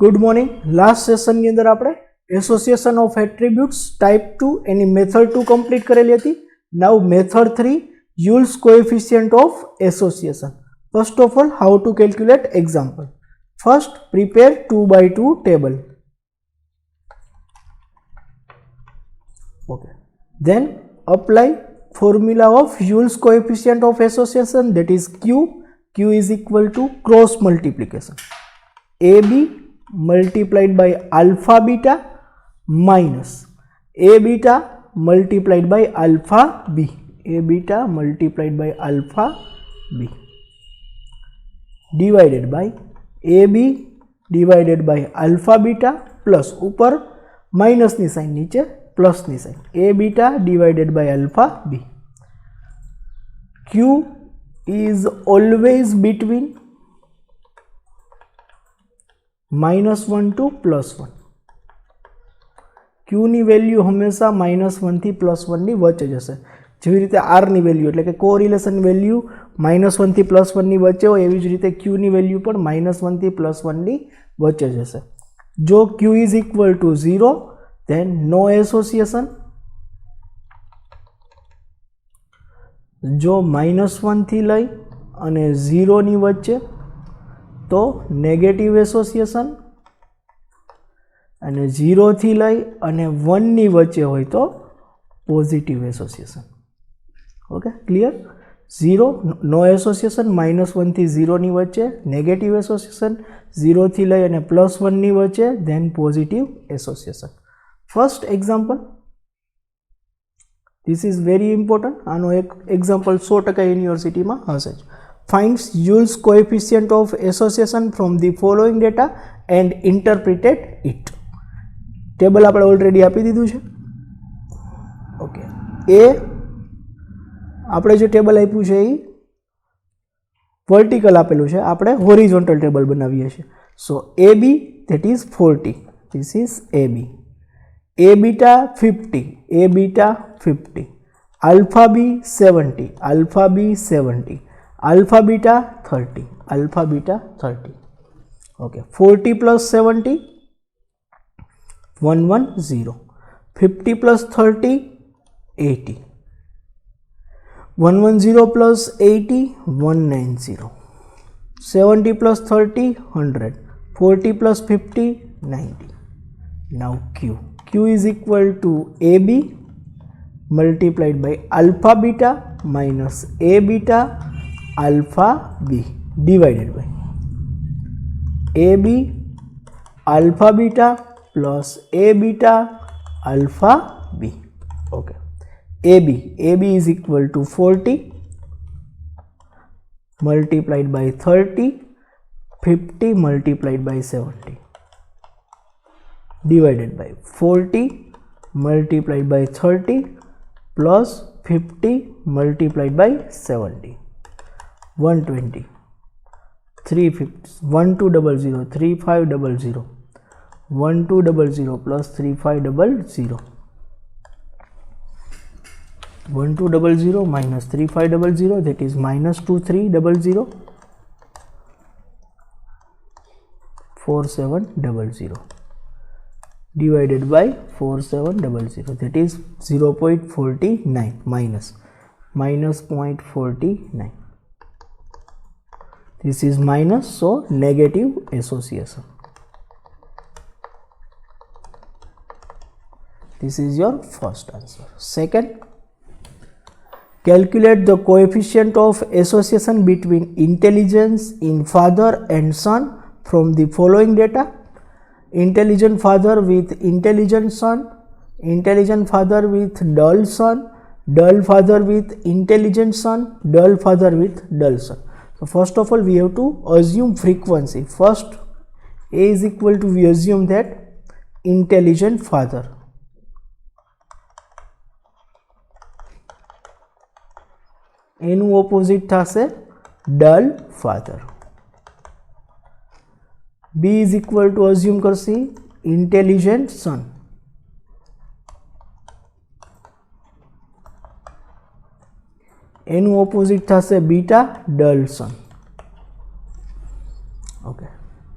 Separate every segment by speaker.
Speaker 1: Good morning. Last session ની અંદર આપણે એસોસિએશન ઓફ એટ્રીબ્યુટ્સ ટાઈપ 2 એની મેથડ 2 કમ્પ્લીટ કરેલી હતી. Now method 3 Yule's coefficient of association. First of all how to calculate example. First prepare 2 by 2 table. Okay. Then apply formula of Yule's coefficient of association, that is Q. Q is equal to cross multiplication. AB multiplied by alpha beta minus A beta multiplied by alpha B. A beta multiplied by alpha B divided by AB divided by alpha beta plus ऊपर minus ની sign नीचे plus ની sign A beta divided by alpha B. Q is always between -1 to +1. Q ની value હંમેશા -1 થી +1 ની વચ્ચે જશે. જેવી રીતે R ની વેલ્યુ એટલે કે કોરિલેશન વેલ્યુ -1 થી +1 ની વચ્ચે હોય, એવી જ રીતે Q ની વેલ્યુ પણ -1 થી +1 ની વચ્ચે જશે. જો Q is equal to 0 then no association. જો -1 થી લઈ અને 0 ની વચ્ચે તો નેગેટિવ એસોસિએશન, અને 0 થી લઈ અને 1 ની વચ્ચે હોય તો પોઝિટિવ એસોસિએશન. Okay, clear? 0 નો એસોસિએશન, -1 થી 0 ની વચ્ચે નેગેટિવ એસોસિએશન, 0 થી લઈ અને +1 ની વચ્ચે then positive association. First example, this is very important. આનો એક એક્ઝામ્પલ 100% યુનિવર્સિટીમાં હશે જ. Finds Yule's coefficient of association from the following data and interpreted it. Table આપણે ઓલરેડી આપી દીધું છે. ઓકે, એ આપણે જે ટેબલ આપ્યું છે એ વર્ટિકલ આપેલું છે, આપણે હોરિઝોન્ટલ ટેબલ બનાવીએ છીએ. સો AB that is 40, this is AB. A beta 50, A beta 50, alpha B 70, alpha B 70, alpha beta 30, alpha beta 30. Okay, 40 plus 70 110, 50 plus 30 80, 110 plus 80 190, 70 plus 30 100, 40 plus 50 90. Now Q is equal to AB multiplied by alpha beta minus A beta alpha B divided by AB alpha beta plus A beta alpha B. Okay, AB is equal to 40 multiplied by 30, 50 multiplied by 70 divided by 40 multiplied by 30 plus 50 multiplied by 70, 120, 350, 1200, 3500, 1200 plus 3500, 1200 minus 3500, that is -2300, 4700 divided by 4700, that is 0.49 minus -0.49. This is minus, so negative association. This is your first answer. Second, calculate the coefficient of association between intelligence in father and son from the following data. Intelligent father with intelligent son, intelligent father with dull son, dull father with intelligent son, dull father with dull son. So first of all we have to assume frequency. First A is equal to, we assume that intelligent father, એનું opposite થશે dull father. B is equal to, assume Karshi intelligent son, એનું opposite થશે beta dull son. Okay,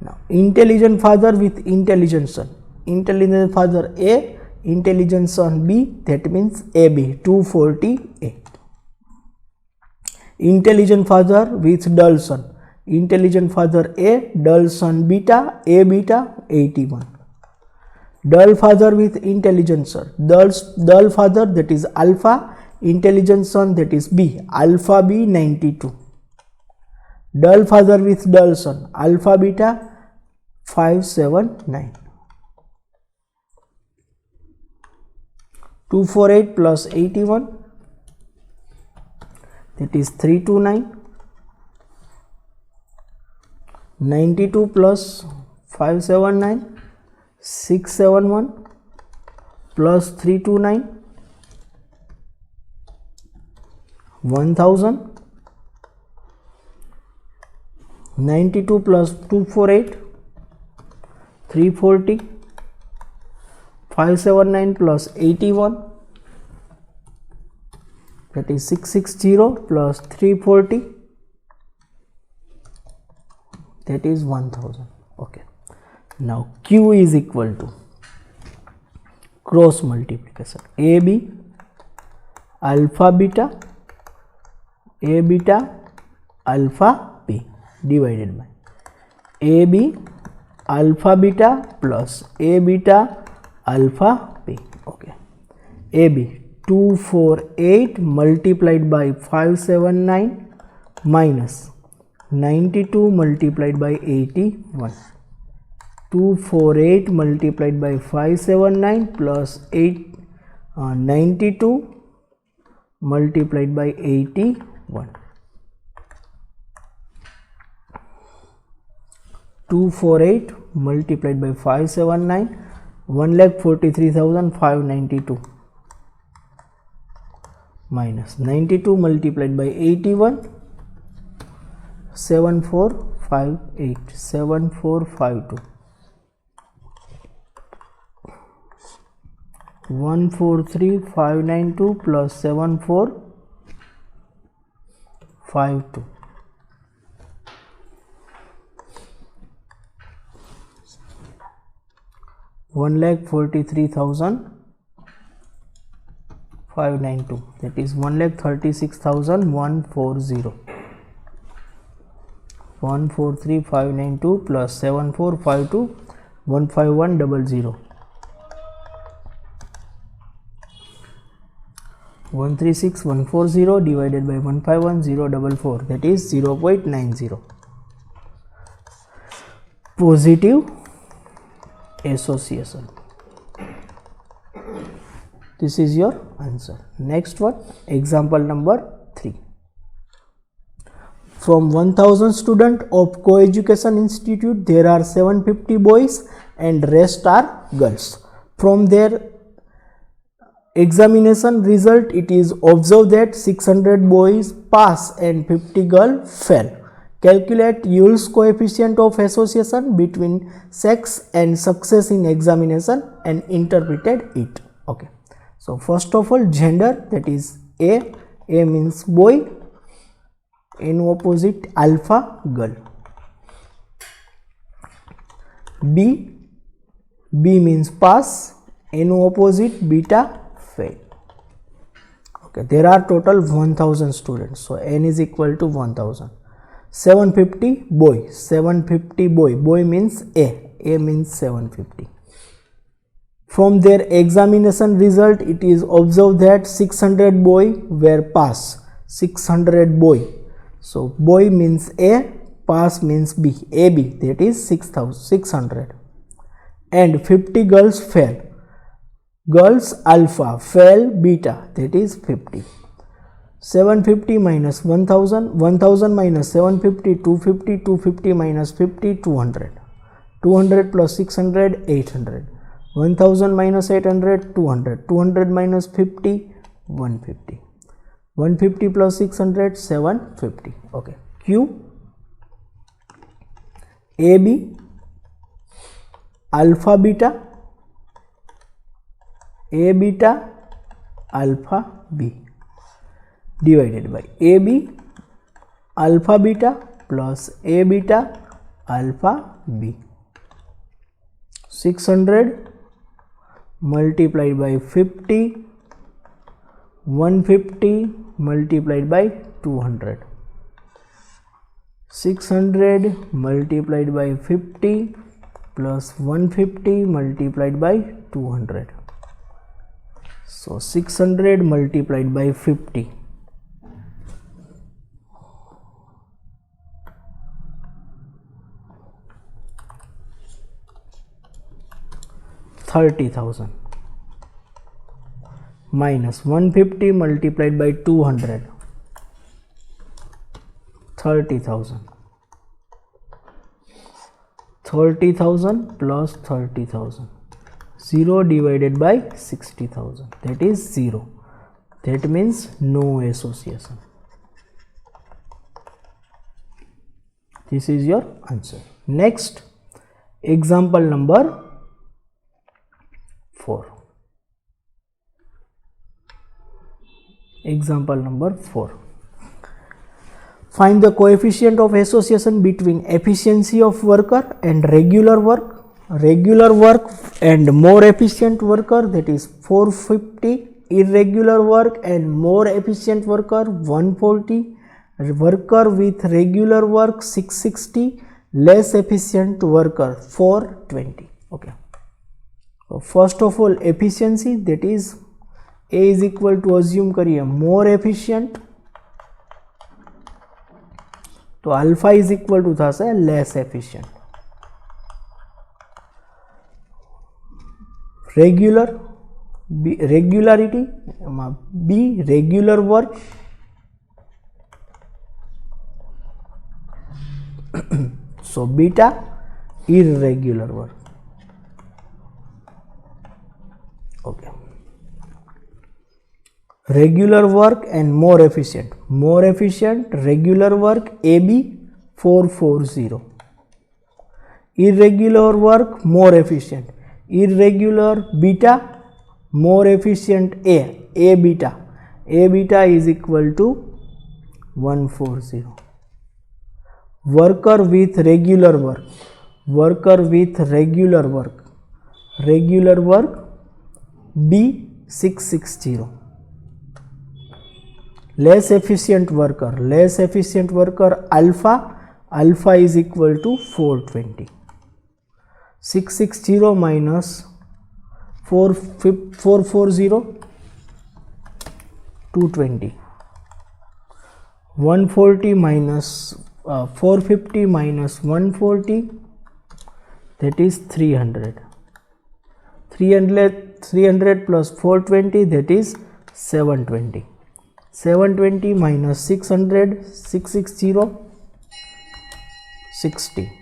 Speaker 1: now intelligent father with intelligent son. Intelligent father A, intelligent son B, that means AB, 248. Intelligent father with dull son. Intelligent father A, dull son beta, A beta, 81. Dull father with intelligent son. Dull father, that is alpha, intelligent son, that is B, alpha B, 92. Dull father with dull son, alpha beta, 579. 248 plus 81, that is 329. 92 plus 579, 671 plus 329, 1000. 92 plus 248, 340. 579 plus 81, that is 660 plus 340, that is 1000. Okay. Now Q is equal to cross multiplication AB alpha beta A beta alpha B divided by AB alpha beta plus A beta alpha B. Okay. AB 248 multiplied by 579 minus 92 multiplied by 81. 248 multiplied by 579 plus 92 multiplied by 81. 248 multiplied by 579, 1,43,592 minus 92 multiplied by 81, 7458, 7452. 143,592 plus 7452. 1,43,592, that is 1,36,140. 143,592 plus 7452, 15100. 136,140 divided by 151,044, that is 0.90. Positive association. This is your answer. Next one, example number 3. From 1000 students of Co-Education Institute, there are 750 boys and rest are girls. From their examination result, it is observed that 600 boys pass and 50 girls fail. Calculate Yule's coefficient of association between sex and success in examination and interpreted it. Okay. So first of all, gender, that is A means boy, NO opposite alpha, girl. B means pass, NO opposite beta, fail. Okay, there are total 1000 students, so N is equal to 1000. 750 boy, 750 boy means A means 750. From their examination result, it is observed that 600 boy were pass, 600 boy. So boy means A, pass means B, AB, that is 600. And 50 girls fail. Girls alpha, fail beta, that is 50. 750 minus 1000, 1000 minus 750, 250, 250 minus 50, 200. 200 plus 600, 800. 1000 minus 800, 200. 200 minus 50, 150. 150 plus 600, 750. Okay. Q, AB, alpha beta, A beta, alpha B, divided by AB, alpha beta plus A beta, alpha B. 600 multiplied by 50, 150 multiplied by 200. 600 multiplied by 50 plus 150 multiplied by 200. So 600 multiplied by 50. 30,000 minus 150 multiplied by 200. 30,000. 30,000 plus 30,000. 0 divided by 60,000, that is 0. That means no association. This is your answer. Next, example number 4. Example number 4. Find the coefficient of association between efficiency of worker and regular work. Regular work and more efficient worker, that is 450. Irregular work and more efficient worker 140. Worker with regular work 660. Less efficient worker 420. Okay. So first of all, efficiency, that is A is equal to, assume करिए more efficient, तो alpha is equal to था से less efficient. Regular regularity be regular work so beta irregular work. Okay, regular work and more efficient regular work AB 440. Irregular work more efficient, irregular beta more efficient A beta is equal to 140. Worker with regular work B 660. less efficient worker alpha is equal to 420. 660 minus 440 220. 140 minus 450 minus 140, that is 300. 300 plus 420, that is 720. 720 minus 600, 660, 60.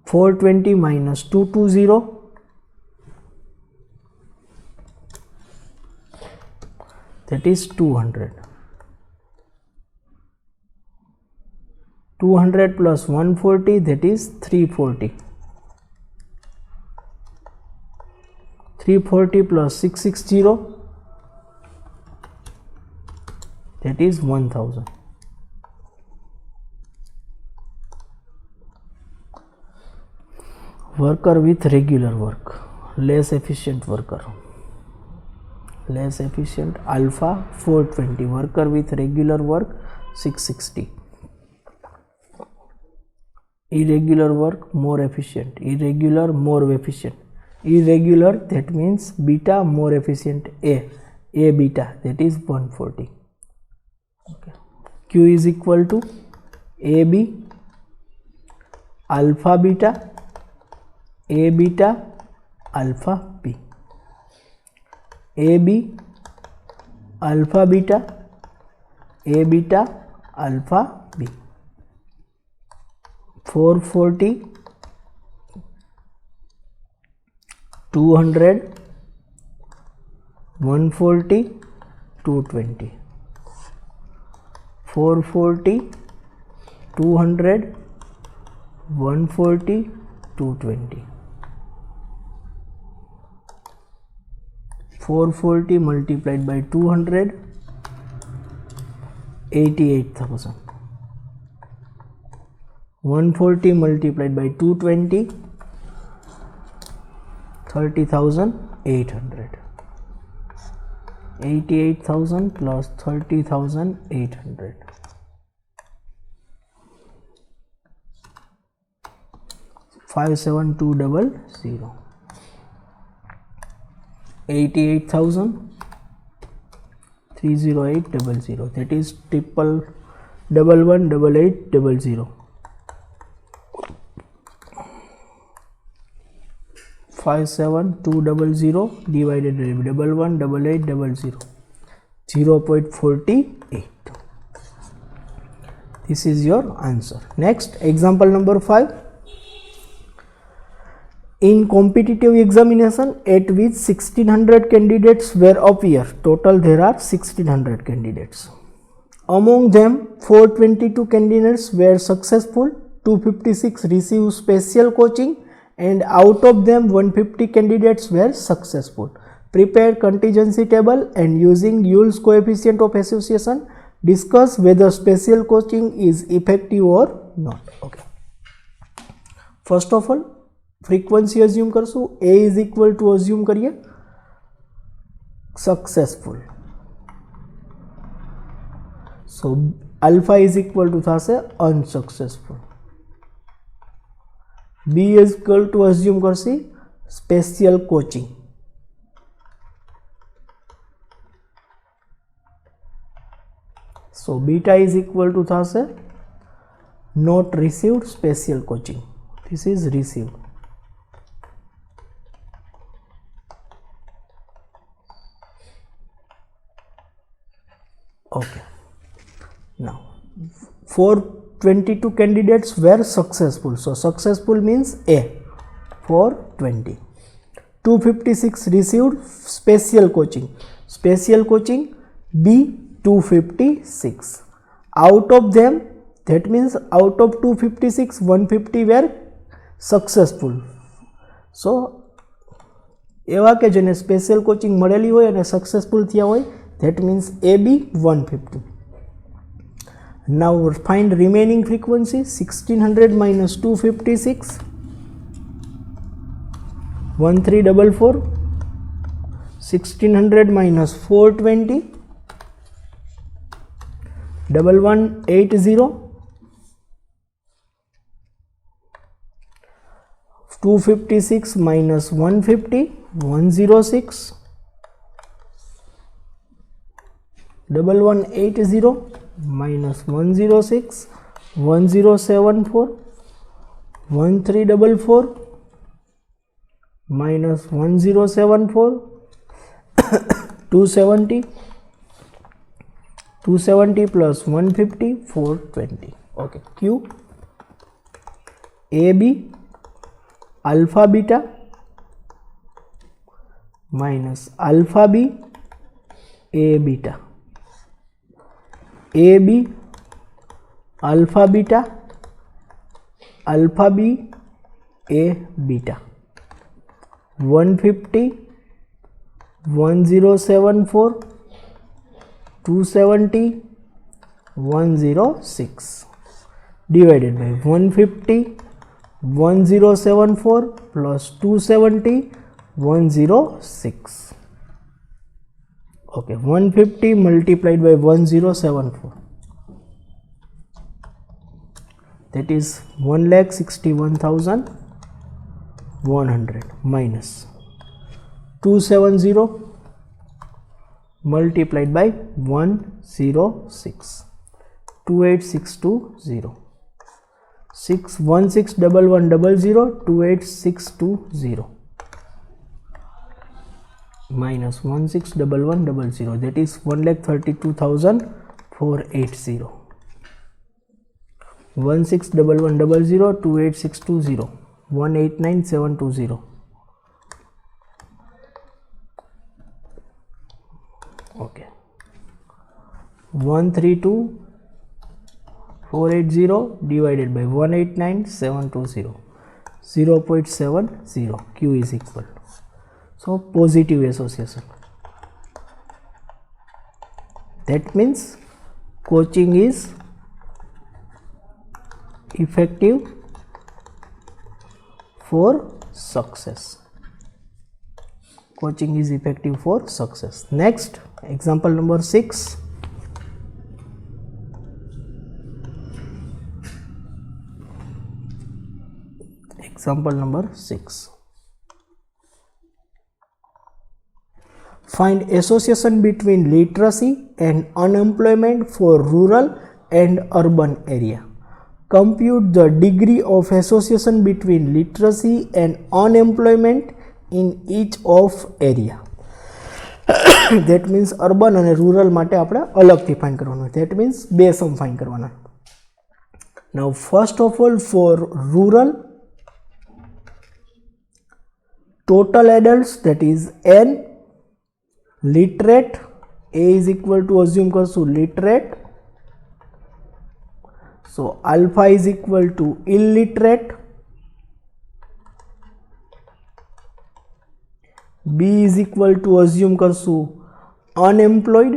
Speaker 1: 420 minus 220, that is 200. 200 plus 140, that is 340. 340 plus 660, that is 1000. Worker with regular work, less efficient worker, less efficient alpha 420. Worker with regular work 660. Irregular work more efficient, irregular more efficient. Irregular, that means beta more efficient A beta, that is 140. Okay. Q is equal to AB alpha beta A beta alpha B. AB alpha beta A beta alpha B. 440 200 140 220. 440 200 140 220. 440 multiplied by 200, 88,000. 140 multiplied by 220, 30,800. 88,000 plus 30,800. 57200. 88,000 30800. That is 11118800. 57200 divided by 118800. 0.48. This is your answer. Next, example number 5. In competitive examination at which 1600 candidates were appear, total there are 1600 candidates. Among them 422 candidates were successful, 256 received special coaching, and out of them 150 candidates were successful. Prepare contingency table and using Yule's coefficient of association discuss whether special coaching is effective or not. Okay. First of all, frequency assume करसु. A is equal to assume करिए successful. So alpha is equal to था से unsuccessful. B is equal to assume करसी special coaching. So beta is equal to था से not received special coaching. This is received. Okay. Now 422 candidates were successful. So successful means A. 420. 256 received special coaching. Special coaching B. 256. Out of them, that means out of 256, 150 were successful. So એવા કે જેને special coaching મળેલી હોય અને successful થયા હોય, that means AB 150. Now find remaining frequency. 1600 minus 256, 1344. 1600 minus 420, 1180. 256 minus 150, 106. 1180 minus 106, 1074. 1344 minus 1074, 270. 270 plus 150, 420. Okay. Q. AB alpha beta minus alpha b A beta. AB alpha beta alpha b A beta. 150, 1074, 270, 106 divided by 150, 1074 plus 270, 106. Okay, 150 multiplied by 1074, that is 1,61,100 minus 270 multiplied by 106, 28620. 6161100, 28620 minus 161100, that is 1,32,480. 161100, 28620, 189720. Okay. 132,480 divided by 189720, 0.70. Q is equal. So positive association. That means coaching is effective for success. Coaching is effective for success. Next, example number 6. Example number 6. Find association between literacy and unemployment for rural and urban area. Compute the degree of association between literacy and unemployment in each of area. That means urban and rural માટે આપણે અલગથી find કરવાનું. That means બે સમ find કરવાના. Now first of all, for rural, total adults, that is N, literate, A is equal to, assume કરશું literate, so alpha is equal to illiterate, B is equal to, assume કરશું unemployed,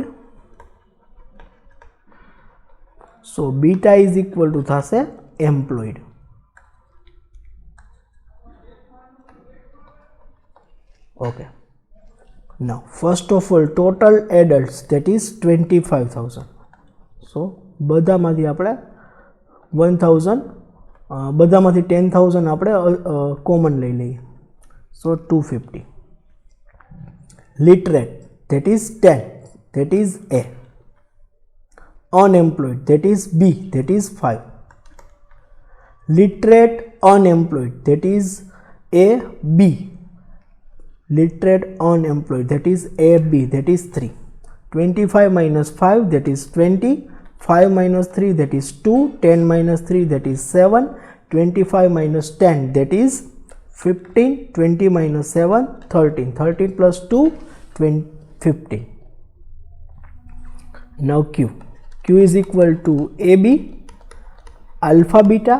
Speaker 1: so beta is equal to થશે employed. Okay. Now first of all, total adults, that is 25,000. So બધામાંથી આપણે 1000, બધામાંથી 10,000 આપણે common લઈ લઈએ. So 250. Literate, that is 10, that is A. Unemployed, that is B, that is 5. Literate, unemployed, that is A, B. Literate, unemployed, that is A, B, that is 3. 25 minus 5, that is 20. 5 minus 3, that is 2. 10 minus 3, that is 7. 25 minus 10, that is 15. 20 minus 7, 13. 13 plus 2, 15. Now Q. Q is equal to AB, alpha beta,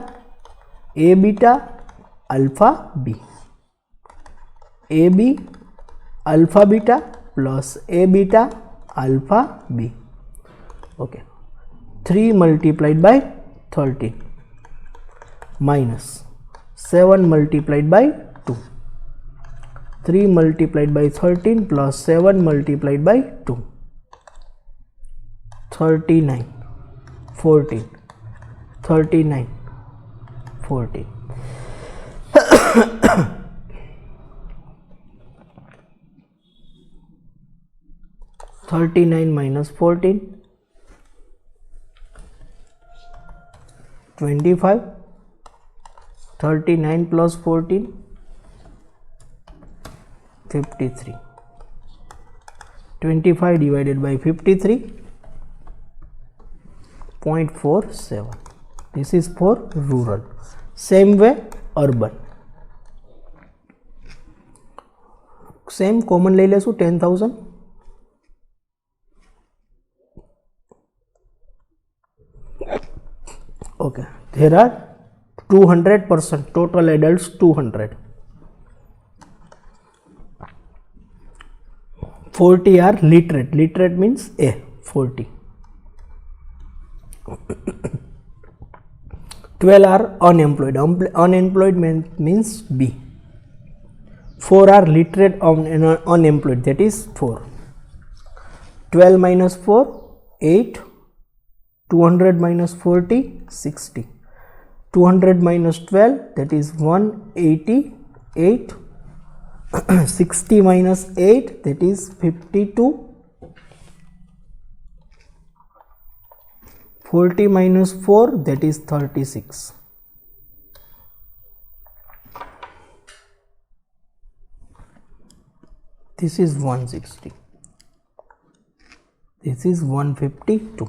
Speaker 1: A beta, alpha B. AB alpha beta plus A beta alpha B. Okay. 3 multiplied by 13 minus 7 multiplied by 2. 3 multiplied by 13 plus 7 multiplied by 2. 39, 14, 39, 14. 39 minus 14, 25. 39 plus 14, 53. 25 divided by 53, 0.47. This is for rural. Same way urban. Same common લઈ લેશું 10,000. Okay, there are 200%, total adults 200. 40 are literate. Literate means A, 40. 12 are unemployed. Unemployed means B. 4 are literate and unemployed, that is 4. 12 minus 4, 8. 200 minus 40, 60. 200 minus 12, that is 188. 60 minus 8, that is 52. 40 minus 4, that is 36. This is 160. This is 152.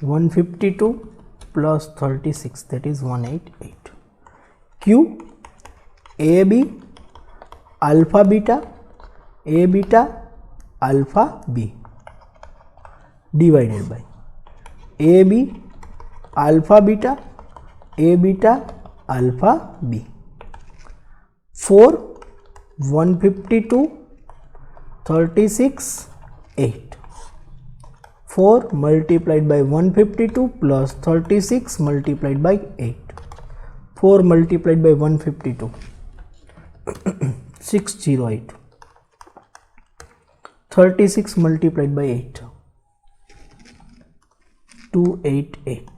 Speaker 1: 152 plus 36, that is 188. Q, AB, alpha beta, A beta, alpha B, divided by AB, alpha beta, A beta, alpha B. 4, 152, 36, 8. 4 multiplied by 152 plus 36 multiplied by 8. 4 multiplied by 152, 608. 36 multiplied by 8, 288.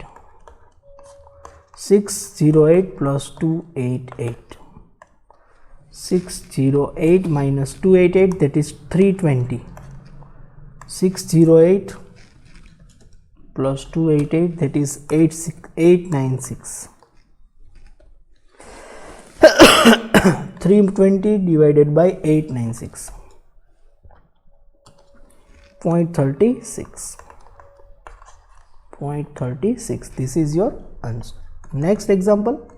Speaker 1: 608 plus 288. 608 minus 288, that is 320. 608 plus 288, that is 896. 320 divided by 896. 0.36. 0.36. This is your answer. Next example,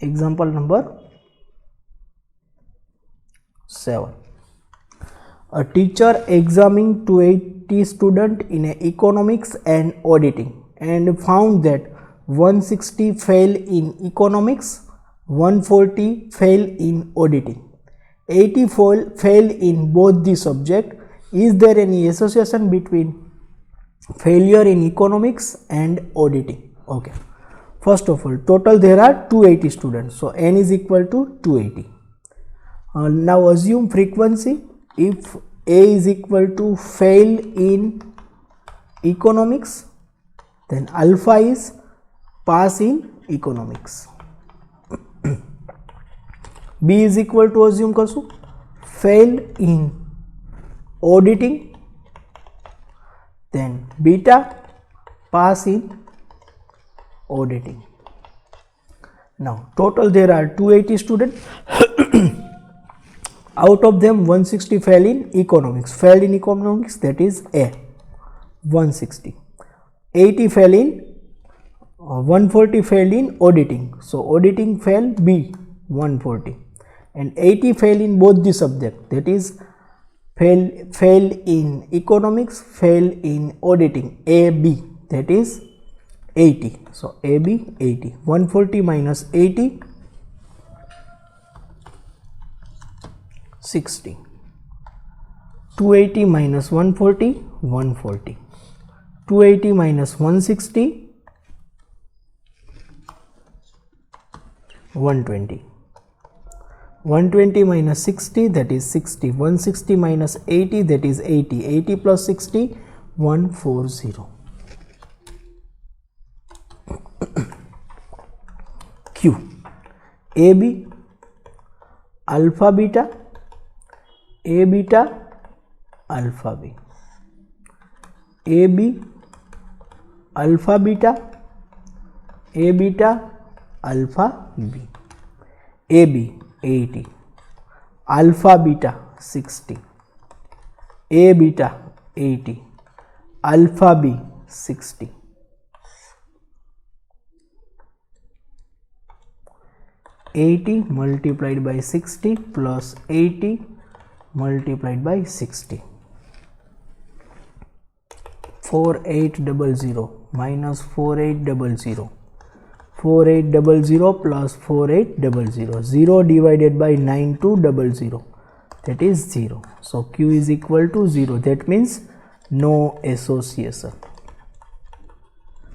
Speaker 1: example number 7. A teacher examining 280 students in economics and auditing and found that 160 fail in economics, 140 fail in auditing, 80 fail in both the subject. Is there any association between failure in economics and auditing? Okay. First of all, total there are 280 students, so n is equal to 280. Now assume frequency. If A is equal to fail in economics, then alpha is pass in economics. B is equal to, assume करसु, fail in auditing, then beta pass in auditing. Now total there are 280 students. Out of them 160 fail in economics. Failed in economics, that is A, 160. 80 fail in 140 failed in auditing. So auditing fail B, 140, and 80 fail in both the subject, that is fail in economics, fail in auditing, AB, that is 80. So AB 80. 140 minus 80, 60. 280 minus 140, 140. 280 minus 160, 120. 120 minus 60, that is 60. 160 minus 80, that is 80. 80 plus 60, 140. Q. AB alpha beta, A beta alpha B. AB alpha beta, A beta alpha B. AB 80, alpha beta 60, A beta 80, alpha B 60. $80 multiplied by 60 plus 80 multiplied by 60. 4800 minus 4800. 4800 plus 4800. 0 divided by 9200, that is 0. So Q is equal to 0. That means no association.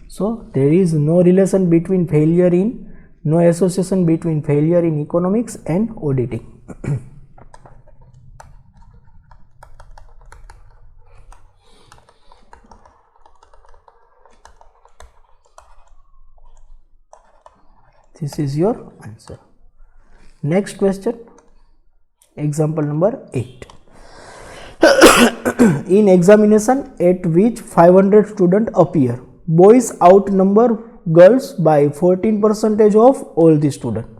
Speaker 1: So there is no relation between failure in, no association between failure in economics and auditing. This is your answer. Next question, example number 8. In examination at which 500 students appear, boys outnumber girls by 14% of all the students.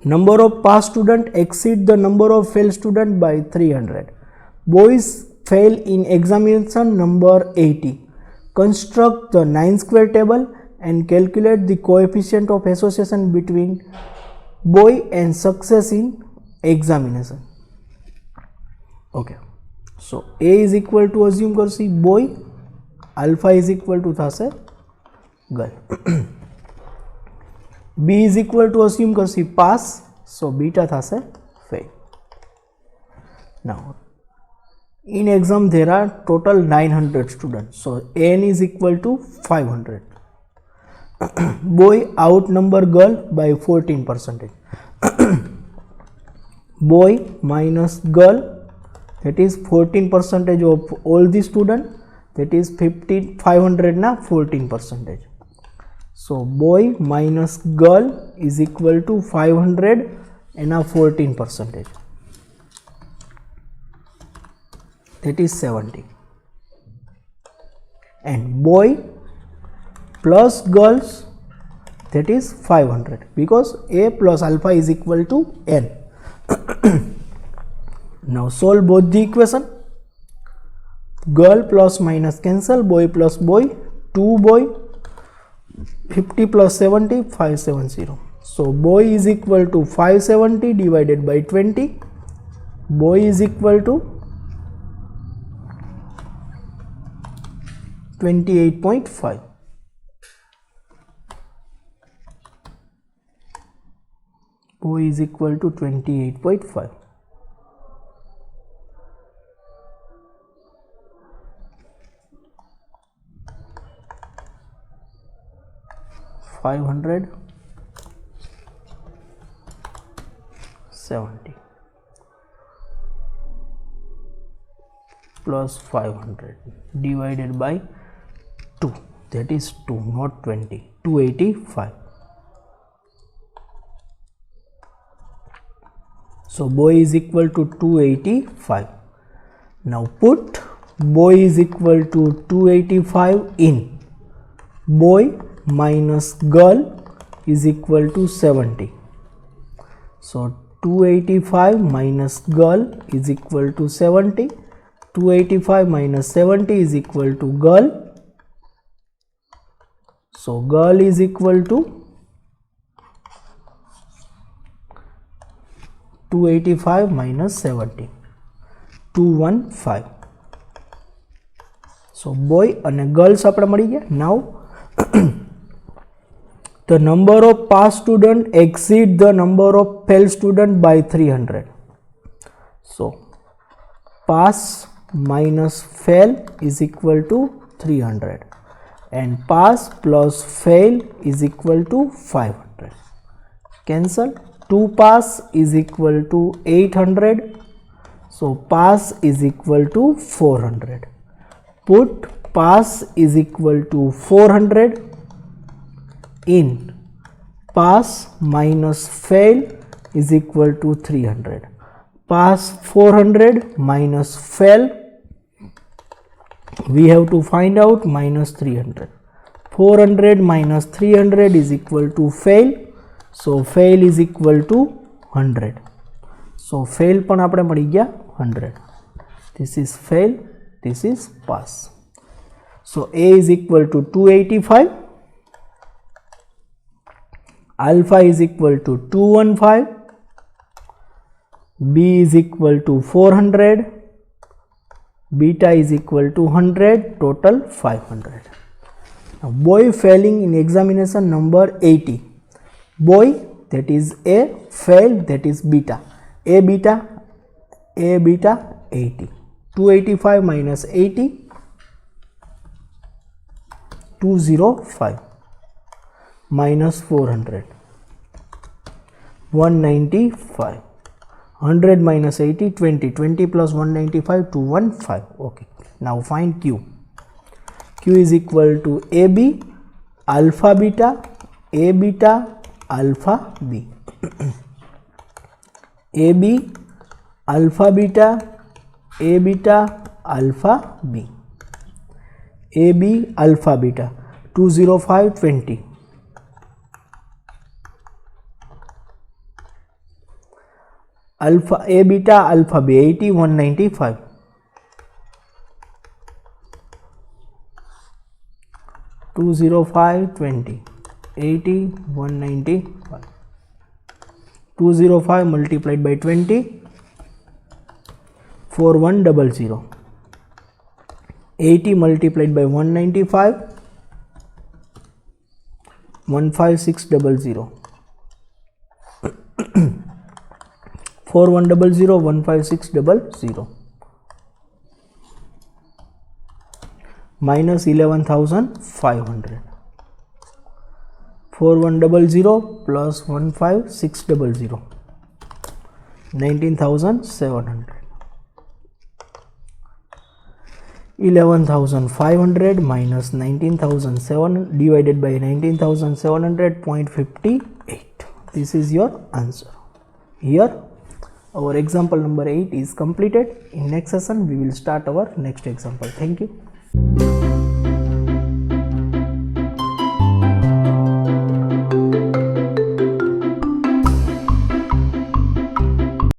Speaker 1: Number of pass students exceed the number of fail students by 300. Boys fail in examination number 80. Construct the 9-square table and calculate the coefficient of association between boy and success in examination. Okay, so A is equal to, assume करसी boy, alpha is equal to था से girl. B is equal to, assume करसी pass, so beta था से fail. Now In exam there are total 900 students, so n is equal to 500. Boy outnumber girl by 14%. Boy minus girl, that is 14% of all the student, that is 500 na 14%. So boy minus girl is equal to 500 and a 14%, that is 70. And boy plus girls, that is 500, because a plus alpha is equal to n. Now solve both the equation. Girl plus minus cancel, boy plus boy, 2 boy, 50 plus 70, 570. So boy is equal to 570 divided by 20. Boy is equal to 28.5. Boy is equal to 28.5. 570 plus 500 divided by 2, that is 2, not 20, 285. So boy is equal to 285. Now put boy is equal to 285 in boy minus girl is equal to 70. So 285 minus girl is equal to 70. 285 minus 70 is equal to girl. So girl is equal to 285 minus 70, 215. So boy and girls apne mali gaya. Now the number of pass student exceed the number of fail student by 300. So pass minus fail is equal to 300 and pass plus fail is equal to 500. Cancel. 2 pass is equal to 800. So pass is equal to 400. Put pass is equal to 400 in pass minus fail is equal to 300. Pass 400 minus fail, we have to find out minus 300. 400 minus 300 is equal to fail. So fail is equal to 100. So fail पण આપણે મળી ગયા 100. This is fail, this is pass. So A is equal to 285, alpha is equal to 215, B is equal to 400, beta is equal to 100, total 500. Now boy failing in examination number 80. Boy, that is A, fail, that is beta. A beta 80. 285 minus 80, 205 minus 400, 195. 100 minus 80, 20. 20 plus 195, 215. Okay. Now find Q. Q is equal to AB, alpha beta, A beta, alpha B. AB, alpha beta, A beta, alpha B. AB, alpha beta, 205, 20. Alpha A beta, alpha B, 80, 195. Two 20, 80, 195. 205 multiplied by 20, 4100. 80 multiplied by 195, 15600. 4100, 15600. minus 11,500. 4100 plus 15600, 19,700. 11,500 minus 19,700 divided by 19,700, 0.58. This is your answer. Here our example number 8 is completed. In next session we will start our next example. Thank you.